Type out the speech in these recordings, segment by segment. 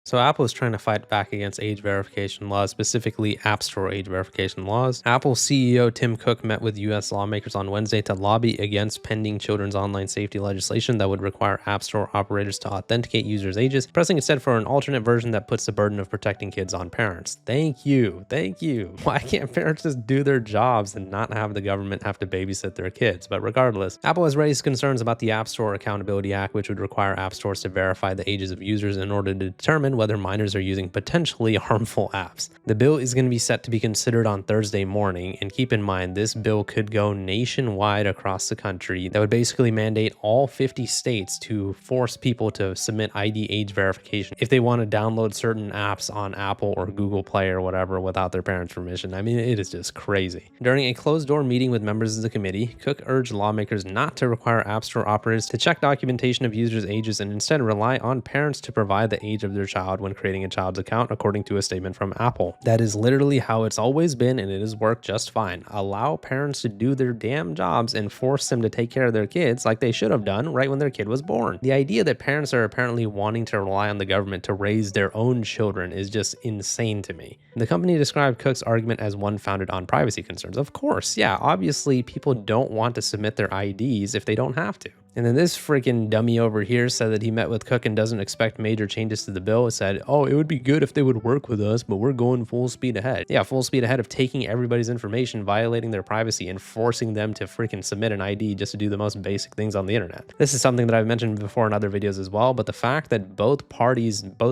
So Apple is trying to fight back against age verification laws, specifically App Store age verification laws. Apple CEO Tim Cook met with US lawmakers on Wednesday to lobby against pending children's online safety legislation that would require App Store operators to authenticate users' ages, pressing instead for an alternate version that puts the burden of protecting kids on parents. Thank you. Thank you. Why can't parents just do their jobs and not have the government have to babysit their kids? But regardless, Apple has raised concerns about the App Store Accountability Act, which would require app stores to verify the ages of users in order to determine whether minors are using potentially harmful apps. The bill is going to be set to be considered on Thursday morning, and keep in mind this bill could go nationwide across the country. That would basically mandate all 50 states to force people to submit ID age verification if they want to download certain apps on Apple or Google Play or whatever without their parents' permission. I mean, it is just crazy. During a closed-door meeting with members of the committee, Cook urged lawmakers not to require App Store operators to check documentation of users' ages and instead rely on parents to provide the age of their child when creating a child's account, according to a statement from Apple. That is literally how it's always been, and it has worked just fine. Allow parents to do their damn jobs and force them to take care of their kids like they should have done right when their kid was born. The idea that parents are apparently wanting to rely on the government to raise their own children is just insane to me. The company described Cook's argument as one founded on privacy concerns. Of course, yeah, obviously people don't want to submit their IDs if they don't have to. And then this freaking dummy over here said that he met with Cook and doesn't expect major changes to the bill. It said, oh, it would be good if they would work with us, but we're going full speed ahead. Yeah, full speed ahead of taking everybody's information, violating their privacy, and forcing them to freaking submit an ID just to do the most basic things on the internet. This is something that I've mentioned before in other videos as well, but the fact that both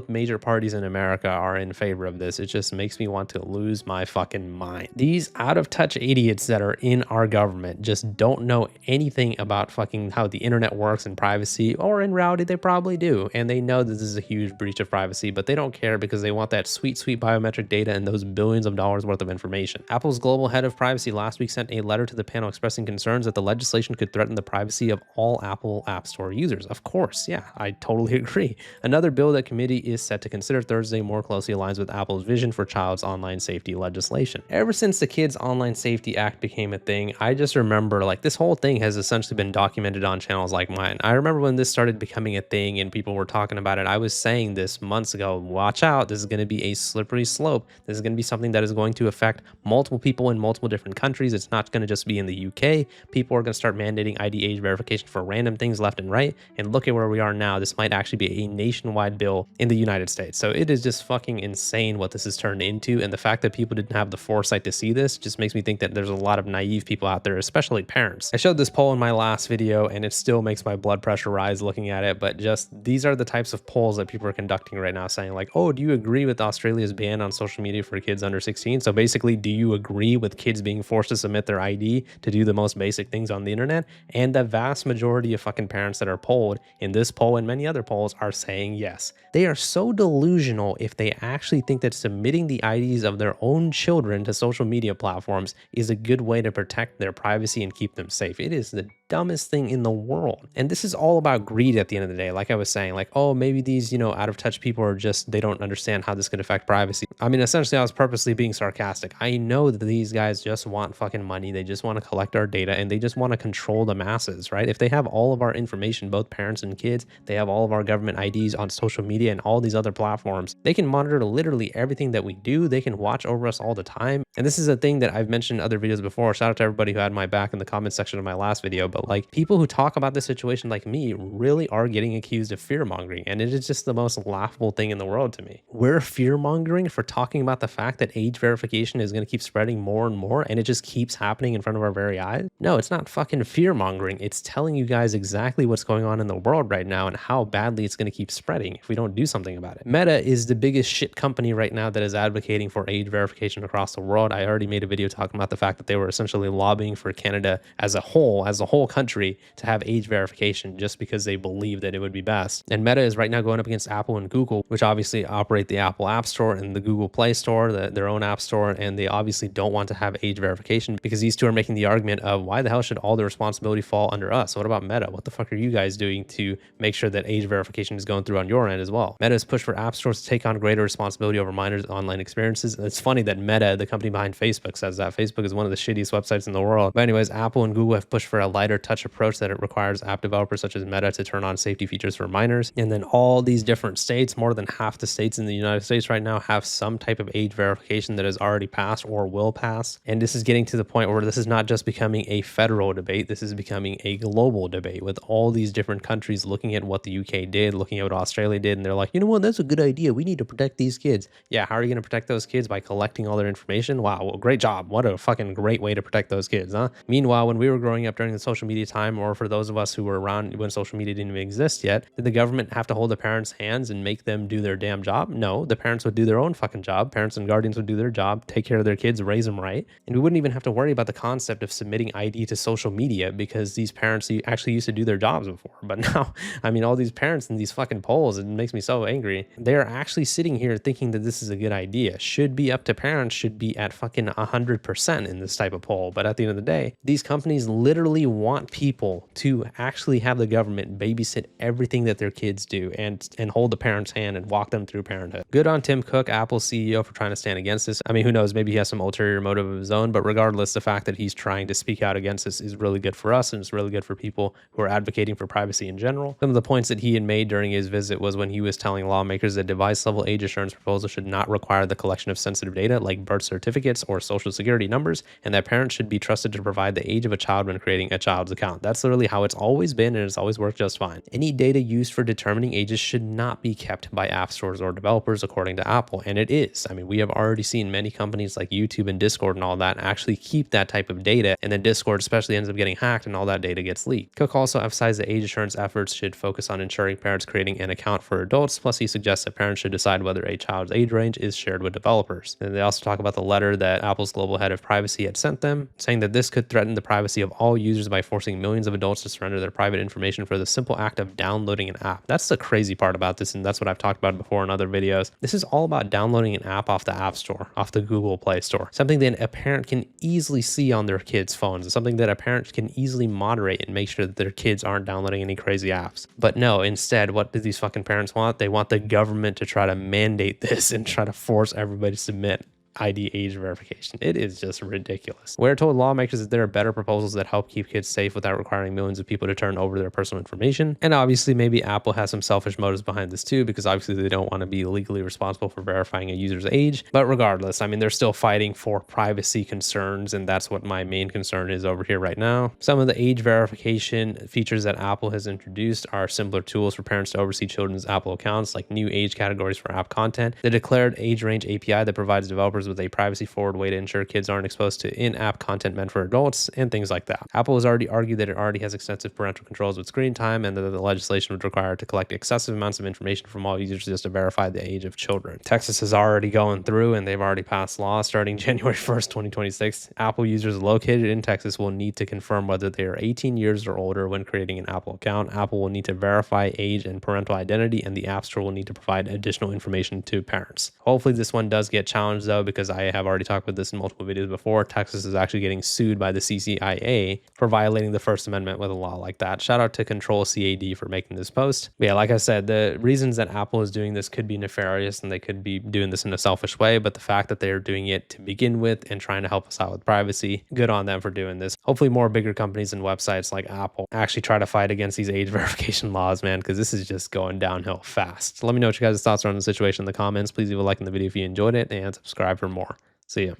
major parties in America are in favor of this, it just makes me want to lose my fucking mind. These out-of-touch idiots that are in our government just don't know anything about fucking how the internet works and privacy, or in reality they probably do, and they know that this is a huge breach of privacy, but they don't care because they want that sweet biometric data and those billions of dollars worth of information. Apple's global head of privacy last week sent a letter to the panel expressing concerns that the legislation could threaten the privacy of all Apple App Store users. Of course, yeah, I totally agree. Another bill that committee is set to consider Thursday more closely aligns with Apple's vision for child's online safety legislation. Ever since the Kids Online Safety Act became a thing, I just remember like this whole thing has essentially been documented on channels like mine. I remember when this started becoming a thing and people were talking about it, I was saying this months ago, watch out, this is going to be a slippery slope. This is going to be something that is going to affect multiple people in multiple different countries. It's not going to just be in the UK. People are going to start mandating ID age verification for random things left and right. And look at where we are now. This might actually be a nationwide bill in the United States. So it is just fucking insane what this has turned into. And the fact that people didn't have the foresight to see this just makes me think that there's a lot of naive people out there, especially parents. I showed this poll in my last video and it still makes my blood pressure rise looking at it, but just these are the types of polls that people are conducting right now, saying like, oh, do you agree with Australia's ban on social media for kids under 16? So basically, do you agree with kids being forced to submit their ID to do the most basic things on the internet? And the vast majority of fucking parents that are polled in this poll and many other polls are saying yes. They are so delusional if they actually think that submitting the IDs of their own children to social media platforms is a good way to protect their privacy and keep them safe. It is the dumbest thing in the world. And this is all about greed at the end of the day. Like I was saying, like, oh, maybe these, out of touch people are just, they don't understand how this could affect privacy. I mean, essentially I was purposely being sarcastic. I know that these guys just want fucking money. They just want to collect our data and they just want to control the masses, right? If they have all of our information, both parents and kids, they have all of our government IDs on social media and all these other platforms. They can monitor literally everything that we do. They can watch over us all the time. And this is a thing that I've mentioned in other videos before. Shout out to everybody who had my back in the comment section of my last video. But like people who talk about this situation like me really are getting accused of fear mongering. And it is just the most laughable thing in the world to me. We're fear mongering for talking about the fact that age verification is going to keep spreading more and more. And it just keeps happening in front of our very eyes. No, it's not fucking fear mongering. It's telling you guys exactly what's going on in the world right now and how badly it's going to keep spreading if we don't do something about it. Meta is the biggest shit company right now that is advocating for age verification across the world. I already made a video talking about the fact that they were essentially lobbying for Canada as a whole country to have age verification just because they believe that it would be best. And Meta is right now going up against Apple and Google, which obviously operate the Apple App Store and the Google Google Play Store, their own app store, and they obviously don't want to have age verification because these two are making the argument of why the hell should all the responsibility fall under us? What about Meta? What the fuck are you guys doing to make sure that age verification is going through on your end as well? Meta has pushed for app stores to take on greater responsibility over minors' online experiences. And it's funny that Meta, the company behind Facebook, says that Facebook is one of the shittiest websites in the world. But anyways, Apple and Google have pushed for a lighter touch approach that it requires app developers such as Meta to turn on safety features for minors. And then all these different states, more than half the states in the United States right now, have some type of age verification that has already passed or will pass. And this is getting to the point where this is not just becoming a federal debate, this is becoming a global debate with all these different countries looking at what the UK did, looking at what Australia did, and they're like, you know what, that's a good idea. We need to protect these kids. Yeah, how are you going to protect those kids? By collecting all their information? Wow, well, great job. What a fucking great way to protect those kids, huh? Meanwhile, when we were growing up during the social media time, or for those of us who were around when social media didn't even exist yet, did the government have to hold the parents' hands and make them do their damn job? No, the parents would do their own fucking job. Parents and guardians would do their job, take care of their kids, raise them right. And we wouldn't even have to worry about the concept of submitting ID to social media because these parents actually used to do their jobs before. But now, I mean, all these parents in these fucking polls, it makes me so angry. They're actually sitting here thinking that this is a good idea. Should be up to parents, should be at fucking 100% in this type of poll. But at the end of the day, these companies literally want people to actually have the government babysit everything that their kids do and hold the parent's hand and walk them through parenthood. Good on Tim Cook, Apple's CEO, for trying to stand against this. I mean, who knows, maybe he has some ulterior motive of his own, but regardless, the fact that he's trying to speak out against this is really good for us, and it's really good for people who are advocating for privacy in general. Some of the points that he had made during his visit was when he was telling lawmakers that device-level age assurance proposals should not require the collection of sensitive data like birth certificates or social security numbers, and that parents should be trusted to provide the age of a child when creating a child's account. That's literally how it's always been, and it's always worked just fine. Any data used for determining ages should not be kept by app stores or developers, according to Apple, and it is. I mean, we have already seen many companies like YouTube and Discord and all that actually keep that type of data, and then Discord especially ends up getting hacked and all that data gets leaked. Cook also emphasized that age assurance efforts should focus on ensuring parents creating an account for adults, plus he suggests that parents should decide whether a child's age range is shared with developers. And they also talk about the letter that Apple's global head of privacy had sent them, saying that this could threaten the privacy of all users by forcing millions of adults to surrender their private information for the simple act of downloading an app. That's the crazy part about this, and that's what I've talked about before in other videos. This is all about downloading an app off the App Store, off the Google Play Store, something that a parent can easily see on their kids' phones, something that a parent can easily moderate and make sure that their kids aren't downloading any crazy apps. But no, instead, what do these fucking parents want? They want the government to try to mandate this and try to force everybody to submit ID age verification. It is just ridiculous. We're told lawmakers that there are better proposals that help keep kids safe without requiring millions of people to turn over their personal information. And obviously, maybe Apple has some selfish motives behind this too, because obviously they don't want to be legally responsible for verifying a user's age. But regardless, I mean, they're still fighting for privacy concerns, and that's what my main concern is over here right now. Some of the age verification features that Apple has introduced are simpler tools for parents to oversee children's Apple accounts, like new age categories for app content, the declared age range API that provides developers with a privacy-forward way to ensure kids aren't exposed to in-app content meant for adults, and things like that. Apple has already argued that it already has extensive parental controls with screen time, and that the legislation would require it to collect excessive amounts of information from all users just to verify the age of children. Texas is already going through, and they've already passed laws starting January 1st, 2026. Apple users located in Texas will need to confirm whether they are 18 years or older when creating an Apple account. Apple will need to verify age and parental identity, and the App Store will need to provide additional information to parents. Hopefully this one does get challenged though, because I have already talked about this in multiple videos before. Texas is actually getting sued by the CCIA for violating the First Amendment with a law like that. Shout out to Control CAD for making this post. But yeah, like I said, the reasons that Apple is doing this could be nefarious, and they could be doing this in a selfish way, but the fact that they're doing it to begin with and trying to help us out with privacy, good on them for doing this. Hopefully more bigger companies and websites like Apple actually try to fight against these age verification laws, man, because this is just going downhill fast. Let me know what you guys' thoughts are on the situation in the comments. Please leave a like in the video if you enjoyed it, and subscribe for more. See ya.